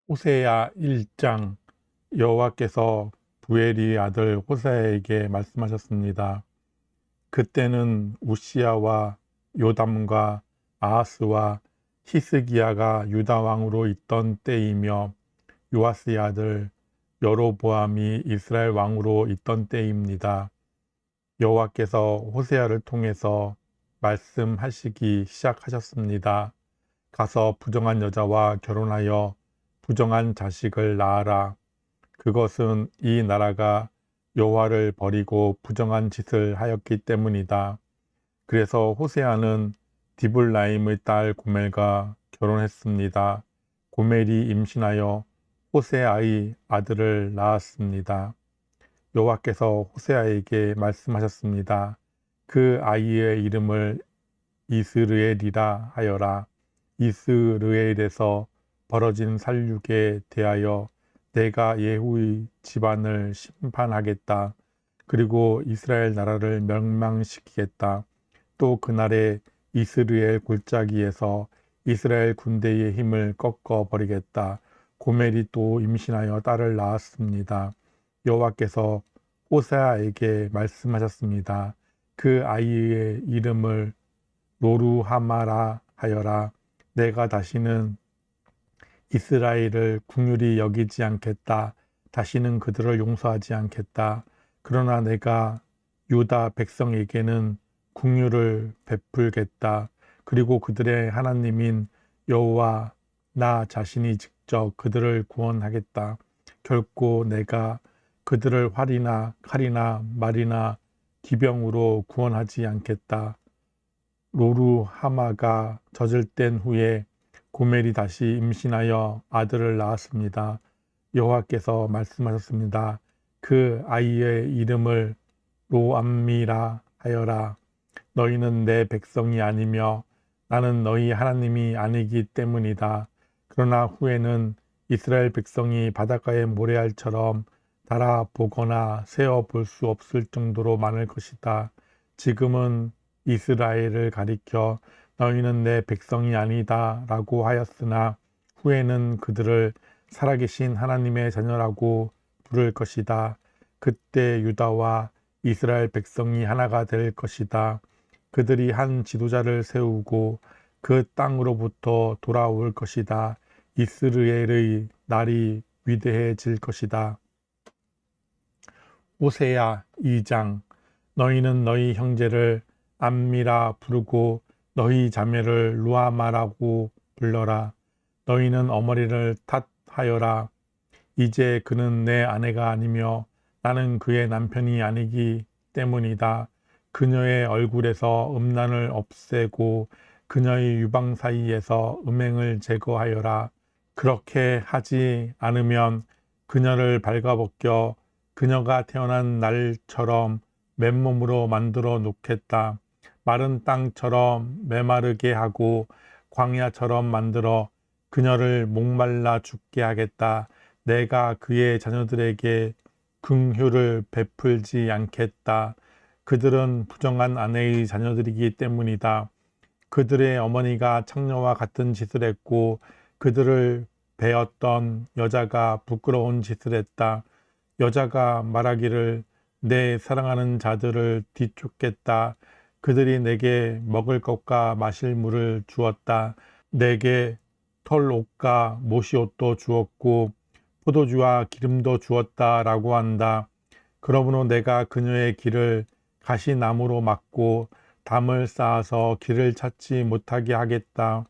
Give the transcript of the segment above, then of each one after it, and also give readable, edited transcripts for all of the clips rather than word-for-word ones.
호세야 1장. 여호와께서 부엘의 아들 호세아에게 말씀하셨습니다. 그때는 우시야와 요담과 아하스와 히스기야가 유다 왕으로 있던 때이며 요아스의 아들 여로보암이 이스라엘 왕으로 있던 때입니다. 여호와께서 호세아를 통해서 말씀하시기 시작하셨습니다. 가서 부정한 여자와 결혼하여 부정한 자식을 낳아라. 그것은 이 나라가 여호와를 버리고 부정한 짓을 하였기 때문이다. 그래서 호세아는 디블라임의 딸 고멜과 결혼했습니다. 고멜이 임신하여 호세아의 아들을 낳았습니다. 여호와께서 호세아에게 말씀하셨습니다. 그 아이의 이름을 이스르엘이라 하여라. 이스르엘에서 벌어진 살육에 대하여 내가 예후의 집안을 심판하겠다. 그리고 이스라엘 나라를 멸망시키겠다. 또 그날에 이스라엘 골짜기에서 이스라엘 군대의 힘을 꺾어버리겠다. 고멜이 또 임신하여 딸을 낳았습니다. 여호와께서 호세아에게 말씀하셨습니다. 그 아이의 이름을 로루하마라 하여라. 내가 다시는 이스라엘을 긍휼히 여기지 않겠다. 다시는 그들을 용서하지 않겠다. 그러나 내가 유다 백성에게는 긍휼을 베풀겠다. 그리고 그들의 하나님인 여호와 나 자신이 직접 그들을 구원하겠다. 결코 내가 그들을 활이나 칼이나 말이나 기병으로 구원하지 않겠다. 로루하마가 젖을 뗀 후에 고멜이 다시 임신하여 아들을 낳았습니다. 여호와께서 말씀하셨습니다. 그 아이의 이름을 로암미라 하여라. 너희는 내 백성이 아니며 나는 너희 하나님이 아니기 때문이다. 그러나 후에는 이스라엘 백성이 바닷가의 모래알처럼 달아보거나 세어볼 수 없을 정도로 많을 것이다. 지금은 이스라엘을 가리켜 너희는 내 백성이 아니다 라고 하였으나 후에는 그들을 살아계신 하나님의 자녀라고 부를 것이다. 그때 유다와 이스라엘 백성이 하나가 될 것이다. 그들이 한 지도자를 세우고 그 땅으로부터 돌아올 것이다. 이스라엘의 날이 위대해질 것이다. 호세야 2장. 너희는 너희 형제를 암미라 부르고 너희 자매를 루아마라고 불러라. 너희는 어머니를 탓하여라. 이제 그는 내 아내가 아니며 나는 그의 남편이 아니기 때문이다. 그녀의 얼굴에서 음란을 없애고 그녀의 유방 사이에서 음행을 제거하여라. 그렇게 하지 않으면 그녀를 발가벗겨 그녀가 태어난 날처럼 맨몸으로 만들어 놓겠다. 마른 땅처럼 메마르게 하고 광야처럼 만들어 그녀를 목말라 죽게 하겠다. 내가 그의 자녀들에게 긍휼을 베풀지 않겠다. 그들은 부정한 아내의 자녀들이기 때문이다. 그들의 어머니가 창녀와 같은 짓을 했고 그들을 베었던 여자가 부끄러운 짓을 했다. 여자가 말하기를 내 사랑하는 자들을 뒤쫓겠다. 그들이 내게 먹을 것과 마실 물을 주었다. 내게 털옷과 모시옷도 주었고 포도주와 기름도 주었다라고 한다. 그러므로 내가 그녀의 길을 가시나무로 막고 담을 쌓아서 길을 찾지 못하게 하겠다.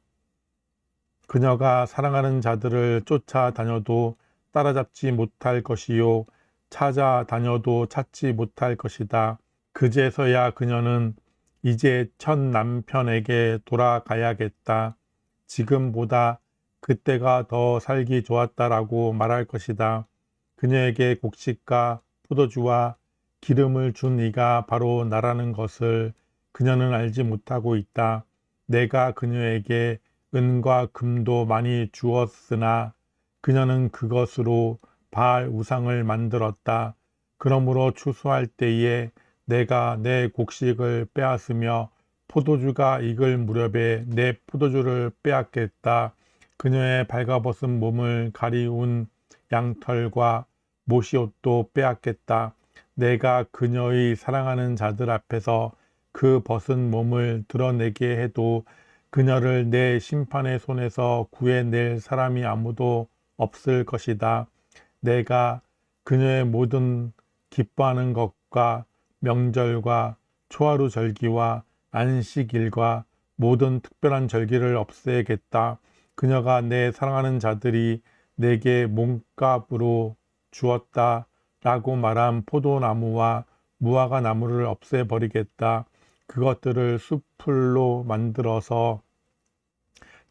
그녀가 사랑하는 자들을 쫓아다녀도 따라잡지 못할 것이요 찾아다녀도 찾지 못할 것이다. 그제서야 그녀는 이제 첫 남편에게 돌아가야겠다. 지금보다 그때가 더 살기 좋았다라고 말할 것이다. 그녀에게 곡식과 포도주와 기름을 준 이가 바로 나라는 것을 그녀는 알지 못하고 있다. 내가 그녀에게 은과 금도 많이 주었으나 그녀는 그것으로 바알 우상을 만들었다. 그러므로 추수할 때에 내가 내 곡식을 빼앗으며 포도주가 익을 무렵에 내 포도주를 빼앗겠다. 그녀의 발가벗은 몸을 가리운 양털과 모시옷도 빼앗겠다. 내가 그녀의 사랑하는 자들 앞에서 그 벗은 몸을 드러내게 해도 그녀를 내 심판의 손에서 구해낼 사람이 아무도 없을 것이다. 내가 그녀의 모든 기뻐하는 것과 명절과 초하루 절기와 안식일과 모든 특별한 절기를 없애겠다. 그녀가 내 사랑하는 자들이 내게 몸값으로 주었다 라고 말한 포도나무와 무화과 나무를 없애버리겠다. 그것들을 숲풀로 만들어서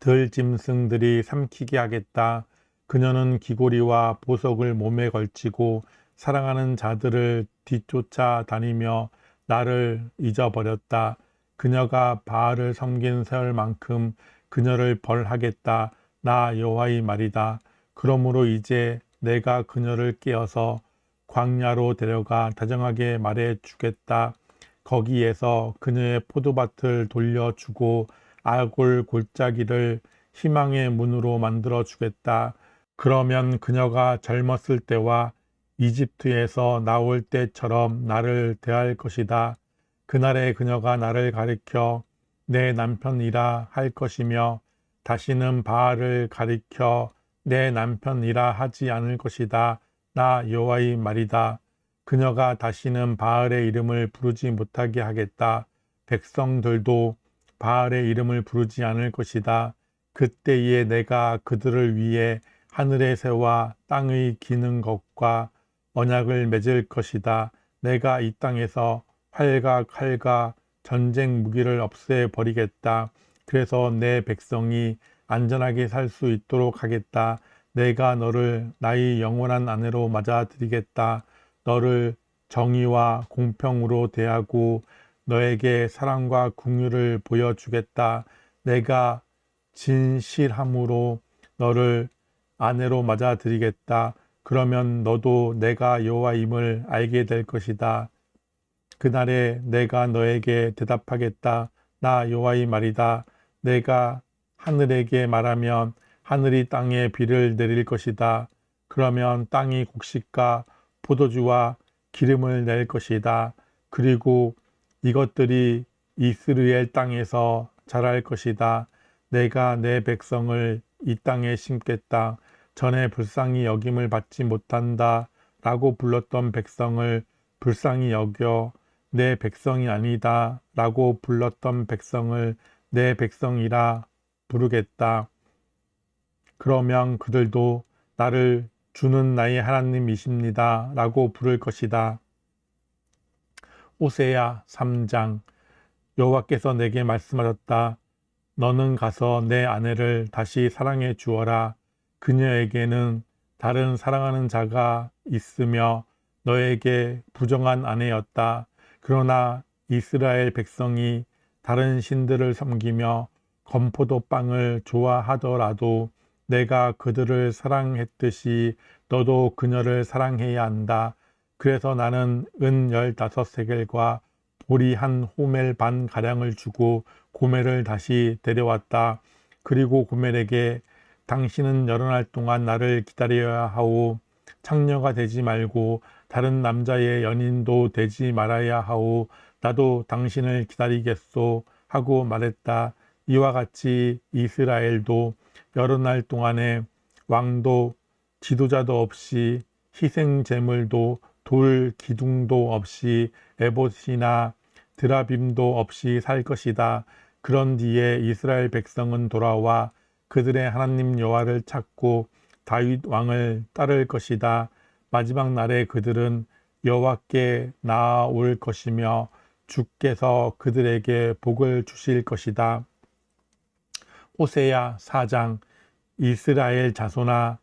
들짐승들이 삼키게 하겠다. 그녀는 귀고리와 보석을 몸에 걸치고 사랑하는 자들을 뒤쫓아 다니며 나를 잊어버렸다. 그녀가 바알을 섬긴 세월만큼 그녀를 벌하겠다. 나 여호와의 말이다. 그러므로 이제 내가 그녀를 깨어서 광야로 데려가 다정하게 말해 주겠다. 거기에서 그녀의 포도밭을 돌려주고 아골 골짜기를 희망의 문으로 만들어 주겠다. 그러면 그녀가 젊었을 때와 이집트에서 나올 때처럼 나를 대할 것이다. 그날에 그녀가 나를 가리켜 내 남편이라 할 것이며 다시는 바알을 가리켜 내 남편이라 하지 않을 것이다. 나 여호와의 말이다. 그녀가 다시는 바알의 이름을 부르지 못하게 하겠다. 백성들도 바알의 이름을 부르지 않을 것이다. 그때에 내가 그들을 위해 하늘의 새와 땅의 기는 것과 언약을 맺을 것이다. 내가 이 땅에서 활과 칼과 전쟁 무기를 없애버리겠다. 그래서 내 백성이 안전하게 살 수 있도록 하겠다. 내가 너를 나의 영원한 아내로 맞아들이겠다. 너를 정의와 공평으로 대하고 너에게 사랑과 긍휼을 보여주겠다. 내가 진실함으로 너를 아내로 맞아들이겠다. 그러면 너도 내가 여호와임을 알게 될 것이다. 그날에 내가 너에게 대답하겠다. 나 여호와의 말이다. 내가 하늘에게 말하면 하늘이 땅에 비를 내릴 것이다. 그러면 땅이 곡식과 포도주와 기름을 낼 것이다. 그리고 이것들이 이스라엘 땅에서 자랄 것이다. 내가 내 백성을 이 땅에 심겠다. 전에 불쌍히 여김을 받지 못한다 라고 불렀던 백성을 불쌍히 여겨 내 백성이 아니다 라고 불렀던 백성을 내 백성이라 부르겠다. 그러면 그들도 나를 주는 나의 하나님이십니다 라고 부를 것이다. 호세야 3장. 여호와께서 내게 말씀하셨다. 너는 가서 내 아내를 다시 사랑해 주어라. 그녀에게는 다른 사랑하는 자가 있으며 너에게 부정한 아내였다. 그러나 이스라엘 백성이 다른 신들을 섬기며 건포도빵을 좋아하더라도 내가 그들을 사랑했듯이 너도 그녀를 사랑해야 한다. 그래서 나는 은 15세겔과 보리 한 호멜 반 가량을 주고 고멜을 다시 데려왔다. 그리고 고멜에게 당신은 여러 날 동안 나를 기다려야 하오. 창녀가 되지 말고 다른 남자의 연인도 되지 말아야 하오. 나도 당신을 기다리겠소 하고 말했다. 이와 같이 이스라엘도 여러 날 동안에 왕도 지도자도 없이 희생 제물도 돌 기둥도 없이 에봇이나 드라빔도 없이 살 것이다. 그런 뒤에 이스라엘 백성은 돌아와 그들의 하나님 여호와를 찾고 다윗 왕을 따를 것이다. 마지막 날에 그들은 여호와께 나아올 것이며 주께서 그들에게 복을 주실 것이다. 호세야 4장. 이스라엘 자손아,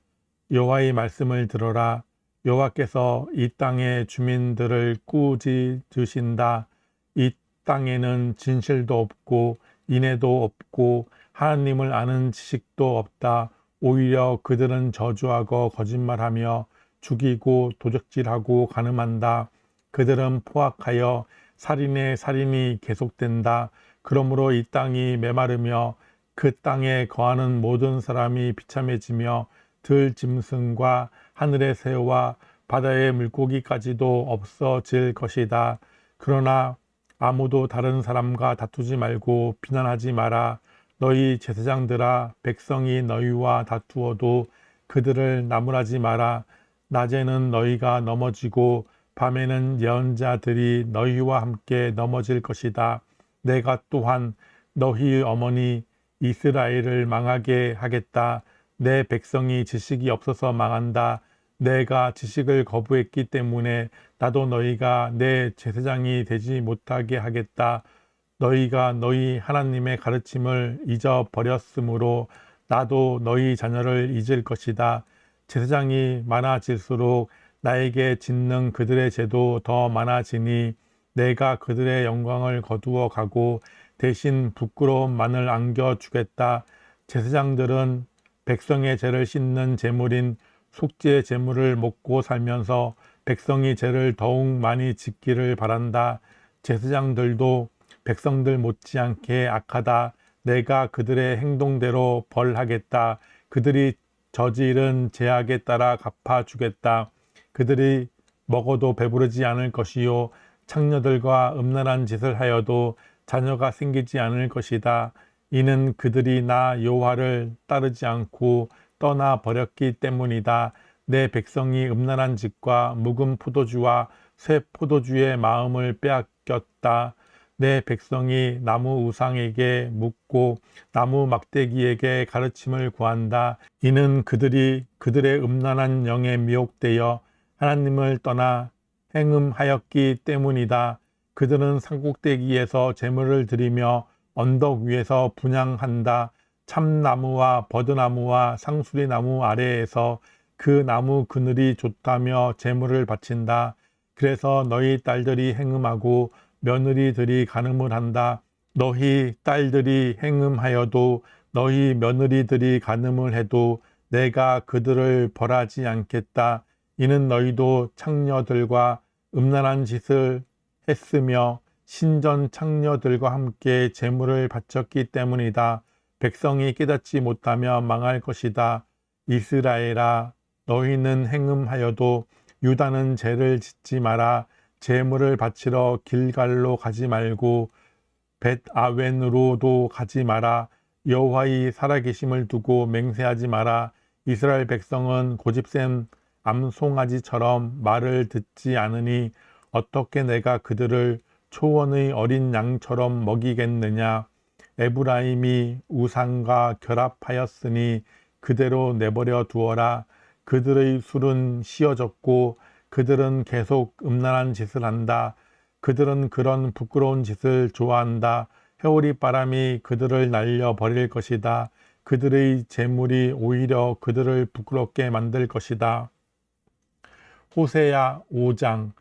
여호와의 말씀을 들어라. 여호와께서 이 땅의 주민들을 꾸짖으신다. 이 땅에는 진실도 없고 인애도 없고 하나님을 아는 지식도 없다. 오히려 그들은 저주하고 거짓말하며 죽이고 도적질하고 간음한다. 그들은 포악하여 살인의 살인이 계속된다. 그러므로 이 땅이 메마르며 그 땅에 거하는 모든 사람이 비참해지며 들짐승과 하늘의 새와 바다의 물고기까지도 없어질 것이다. 그러나 아무도 다른 사람과 다투지 말고 비난하지 마라. 너희 제사장들아, 백성이 너희와 다투어도 그들을 나무라지 마라. 낮에는 너희가 넘어지고 밤에는 예언자들이 너희와 함께 넘어질 것이다. 내가 또한 너희 어머니 이스라엘을 망하게 하겠다. 내 백성이 지식이 없어서 망한다. 내가 지식을 거부했기 때문에 나도 너희가 내 제사장이 되지 못하게 하겠다. 너희가 너희 하나님의 가르침을 잊어버렸으므로 나도 너희 자녀를 잊을 것이다. 제사장이 많아질수록 나에게 짓는 그들의 죄도 더 많아지니 내가 그들의 영광을 거두어 가고 대신 부끄러움만을 안겨주겠다. 제사장들은 백성의 죄를 씻는 제물인 속죄 제물을 먹고 살면서 백성이 죄를 더욱 많이 짓기를 바란다. 제사장들도 백성들 못지않게 악하다. 내가 그들의 행동대로 벌하겠다. 그들이 저지른 죄악에 따라 갚아주겠다. 그들이 먹어도 배부르지 않을 것이요 창녀들과 음란한 짓을 하여도 자녀가 생기지 않을 것이다. 이는 그들이 나 여호와를 따르지 않고 떠나 버렸기 때문이다. 내 백성이 음란한 짓과 묵은 포도주와 새 포도주의 마음을 빼앗겼다. 내 백성이 나무 우상에게 묻고 나무 막대기에게 가르침을 구한다. 이는 그들이 그들의 음란한 영에 미혹되어 하나님을 떠나 행음하였기 때문이다. 그들은 산꼭대기에서 제물을 드리며 언덕 위에서 분향한다. 참나무와 버드나무와 상수리나무 아래에서 그 나무 그늘이 좋다며 제물을 바친다. 그래서 너희 딸들이 행음하고 며느리들이 간음을 한다. 너희 딸들이 행음하여도 너희 며느리들이 간음을 해도 내가 그들을 벌하지 않겠다. 이는 너희도 창녀들과 음란한 짓을 했으며 신전 창녀들과 함께 제물을 바쳤기 때문이다. 백성이 깨닫지 못하며 망할 것이다. 이스라엘아, 너희는 행음하여도 유다는 죄를 짓지 마라. 제물을 바치러 길갈로 가지 말고 벳아웬으로도 가지 마라. 여호와의 살아계심을 두고 맹세하지 마라. 이스라엘 백성은 고집센 암송아지처럼 말을 듣지 않으니 어떻게 내가 그들을 초원의 어린 양처럼 먹이겠느냐. 에브라임이 우상과 결합하였으니 그대로 내버려 두어라. 그들의 술은 씌어졌고 그들은 계속 음란한 짓을 한다. 그들은 그런 부끄러운 짓을 좋아한다. 회오리 바람이 그들을 날려버릴 것이다. 그들의 재물이 오히려 그들을 부끄럽게 만들 것이다. 호세야 5장.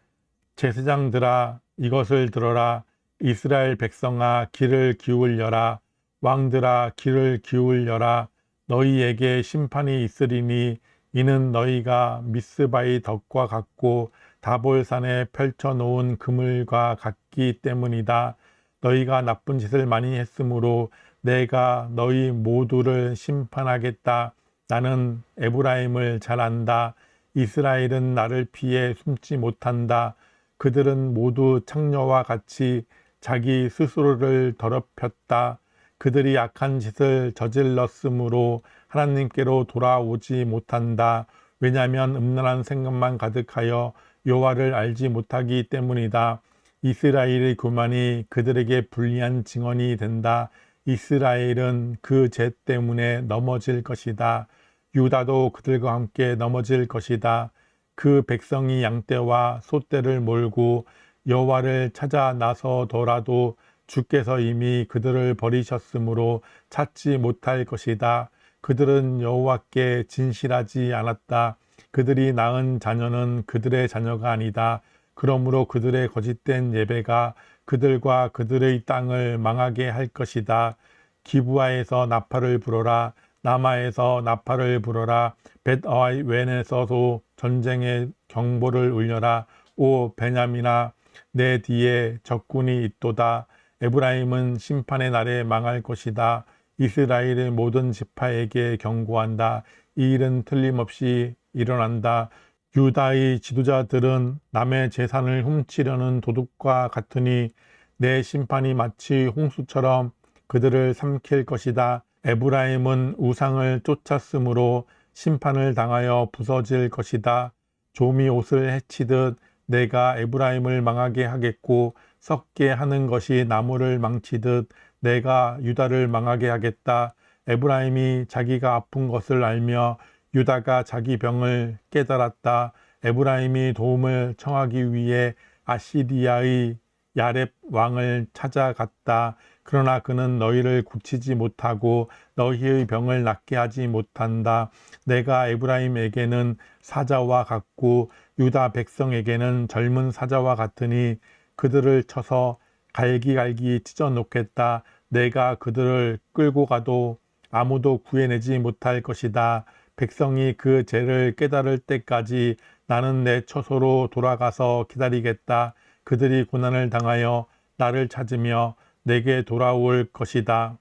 제사장들아, 이것을 들어라. 이스라엘 백성아, 귀를 기울여라. 왕들아, 귀를 기울여라. 너희에게 심판이 있으리니 이는 너희가 미스바의 덕과 같고 다볼산에 펼쳐놓은 그물과 같기 때문이다. 너희가 나쁜 짓을 많이 했으므로 내가 너희 모두를 심판하겠다. 나는 에브라임을 잘 안다. 이스라엘은 나를 피해 숨지 못한다. 그들은 모두 창녀와 같이 자기 스스로를 더럽혔다. 그들이 악한 짓을 저질렀으므로 하나님께로 돌아오지 못한다. 왜냐하면 음란한 생각만 가득하여 여호와를 알지 못하기 때문이다. 이스라엘의 교만이 그들에게 불리한 증언이 된다. 이스라엘은 그 죄 때문에 넘어질 것이다. 유다도 그들과 함께 넘어질 것이다. 그 백성이 양떼와 소떼를 몰고 여호와를 찾아 나서더라도 주께서 이미 그들을 버리셨으므로 찾지 못할 것이다. 그들은 여호와께 진실하지 않았다. 그들이 낳은 자녀는 그들의 자녀가 아니다. 그러므로 그들의 거짓된 예배가 그들과 그들의 땅을 망하게 할 것이다. 기브아에서 나팔을 불어라. 라마에서 나팔을 불어라. 벳아웬에서도 전쟁의 경보를 울려라. 오 베냐민아, 내 뒤에 적군이 있도다. 에브라임은 심판의 날에 망할 것이다. 이스라엘의 모든 지파에게 경고한다. 이 일은 틀림없이 일어난다. 유다의 지도자들은 남의 재산을 훔치려는 도둑과 같으니 내 심판이 마치 홍수처럼 그들을 삼킬 것이다. 에브라임은 우상을 쫓았으므로 심판을 당하여 부서질 것이다. 좀이 옷을 해치듯 내가 에브라임을 망하게 하겠고 썩게 하는 것이 나무를 망치듯 내가 유다를 망하게 하겠다. 에브라임이 자기가 아픈 것을 알며 유다가 자기 병을 깨달았다. 에브라임이 도움을 청하기 위해 아시리아의 야렙 왕을 찾아갔다. 그러나 그는 너희를 고치지 못하고 너희의 병을 낫게 하지 못한다. 내가 에브라임에게는 사자와 같고 유다 백성에게는 젊은 사자와 같으니 그들을 쳐서 갈기갈기 찢어 놓겠다. 내가 그들을 끌고 가도 아무도 구해내지 못할 것이다. 백성이 그 죄를 깨달을 때까지 나는 내 처소로 돌아가서 기다리겠다. 그들이 고난을 당하여 나를 찾으며 내게 돌아올 것이다.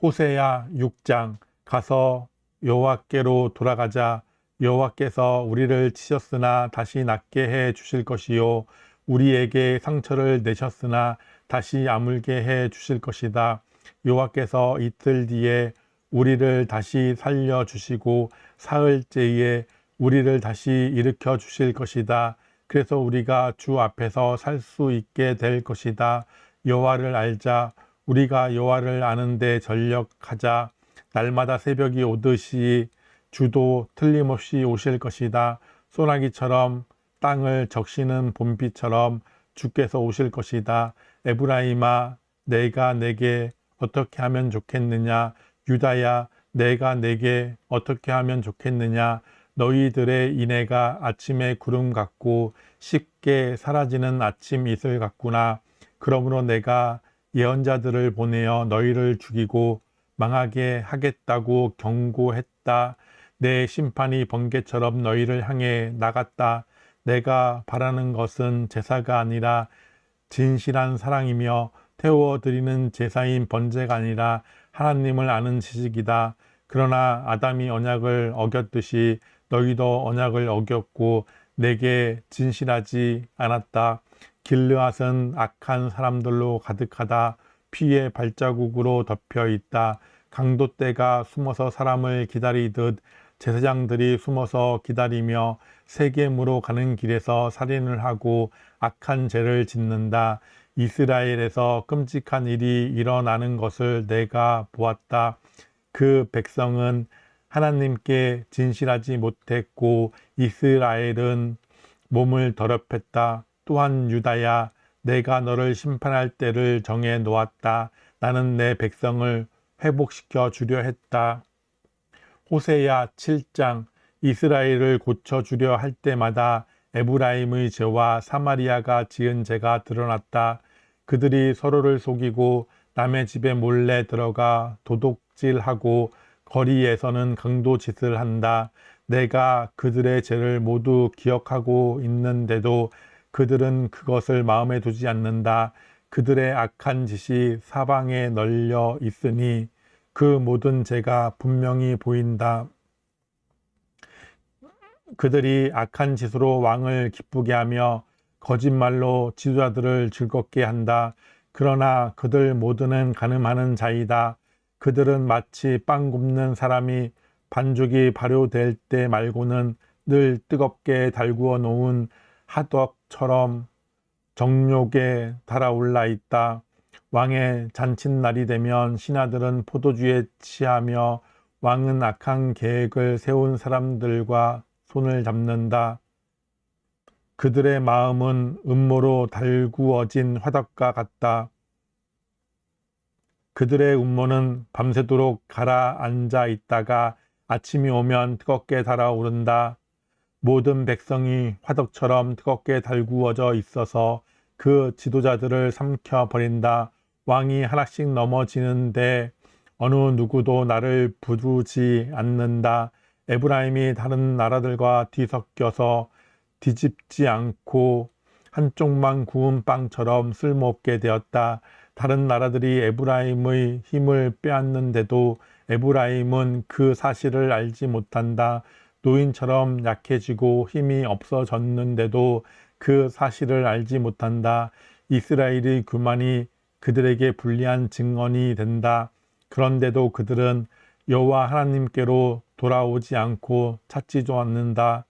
호세야 6장. 가서 여호와께로 돌아가자. 여호와께서 우리를 치셨으나 다시 낫게 해 주실 것이요 우리에게 상처를 내셨으나 다시 아물게 해 주실 것이다. 여호와께서 이틀 뒤에 우리를 다시 살려 주시고 사흘째에 우리를 다시 일으켜 주실 것이다. 그래서 우리가 주 앞에서 살 수 있게 될 것이다. 여호와를 알자. 우리가 여호와를 아는데 전력하자. 날마다 새벽이 오듯이 주도 틀림없이 오실 것이다. 소나기처럼 땅을 적시는 봄비처럼 주께서 오실 것이다. 에브라임아, 내가 내게 어떻게 하면 좋겠느냐? 유다야, 내가 내게 어떻게 하면 좋겠느냐? 너희들의 인애가 아침의 구름 같고 쉽게 사라지는 아침 이슬 같구나. 그러므로 내가 예언자들을 보내어 너희를 죽이고 망하게 하겠다고 경고했다. 내 심판이 번개처럼 너희를 향해 나갔다. 내가 바라는 것은 제사가 아니라 진실한 사랑이며 태워드리는 제사인 번제가 아니라 하나님을 아는 지식이다. 그러나 아담이 언약을 어겼듯이 너희도 언약을 어겼고 내게 진실하지 않았다. 길르앗은 악한 사람들로 가득하다. 피의 발자국으로 덮여 있다. 강도떼가 숨어서 사람을 기다리듯 제사장들이 숨어서 기다리며 세겜으로 가는 길에서 살인을 하고 악한 죄를 짓는다. 이스라엘에서 끔찍한 일이 일어나는 것을 내가 보았다. 그 백성은 하나님께 진실하지 못했고 이스라엘은 몸을 더럽혔다. 또한 유다야, 내가 너를 심판할 때를 정해 놓았다. 나는 내 백성을 회복시켜 주려 했다. 호세야 7장. 이스라엘을 고쳐주려 할 때마다 에브라임의 죄와 사마리아가 지은 죄가 드러났다. 그들이 서로를 속이고 남의 집에 몰래 들어가 도둑질하고 거리에서는 강도짓을 한다. 내가 그들의 죄를 모두 기억하고 있는데도 그들은 그것을 마음에 두지 않는다. 그들의 악한 짓이 사방에 널려 있으니 그 모든 죄가 분명히 보인다. 그들이 악한 짓으로 왕을 기쁘게 하며 거짓말로 지도자들을 즐겁게 한다. 그러나 그들 모두는 간음하는 자이다. 그들은 마치 빵 굽는 사람이 반죽이 발효될 때 말고는 늘 뜨겁게 달구어 놓은 하덕처럼 정욕에 달아올라 있다. 왕의 잔칫날이 되면 신하들은 포도주에 취하며 왕은 악한 계획을 세운 사람들과 손을 잡는다. 그들의 마음은 음모로 달구어진 화덕과 같다. 그들의 음모는 밤새도록 가라앉아 있다가 아침이 오면 뜨겁게 달아오른다. 모든 백성이 화덕처럼 뜨겁게 달구어져 있어서 그 지도자들을 삼켜버린다. 왕이 하나씩 넘어지는데 어느 누구도 나를 부르지 않는다. 에브라임이 다른 나라들과 뒤섞여서 뒤집지 않고 한쪽만 구운 빵처럼 쓸모없게 되었다. 다른 나라들이 에브라임의 힘을 빼앗는데도 에브라임은 그 사실을 알지 못한다. 노인처럼 약해지고 힘이 없어졌는데도 그 사실을 알지 못한다. 이스라엘의 교만이 그들에게 불리한 증언이 된다. 그런데도 그들은 여호와 하나님께로 돌아오지 않고 찾지도 않는다.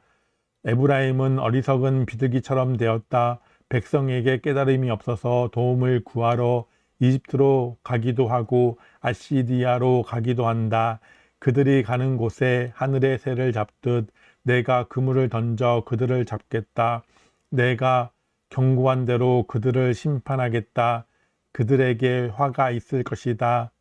에브라임은 어리석은 비둘기처럼 되었다. 백성에게 깨달음이 없어서 도움을 구하러 이집트로 가기도 하고 아시리아로 가기도 한다. 그들이 가는 곳에 하늘의 새를 잡듯 내가 그물을 던져 그들을 잡겠다. 내가 경고한 대로 그들을 심판하겠다. 그들에게 화가 있을 것이다.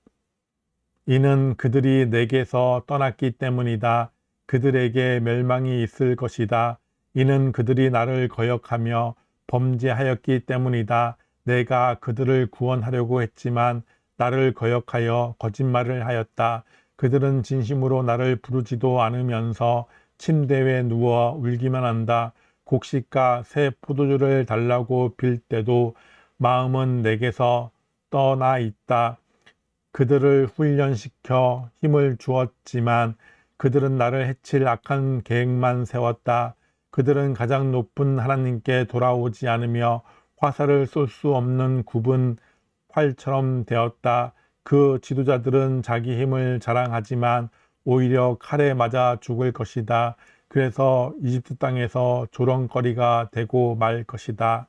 이는 그들이 내게서 떠났기 때문이다. 그들에게 멸망이 있을 것이다. 이는 그들이 나를 거역하며 범죄하였기 때문이다. 내가 그들을 구원하려고 했지만 나를 거역하여 거짓말을 하였다. 그들은 진심으로 나를 부르지도 않으면서 침대에 누워 울기만 한다. 곡식과 새 포도주를 달라고 빌 때도 마음은 내게서 떠나 있다. 그들을 훈련시켜 힘을 주었지만 그들은 나를 해칠 악한 계획만 세웠다. 그들은 가장 높은 하나님께 돌아오지 않으며 화살을 쏠 수 없는 굽은 활처럼 되었다. 그 지도자들은 자기 힘을 자랑하지만 오히려 칼에 맞아 죽을 것이다. 그래서 이집트 땅에서 조롱거리가 되고 말 것이다.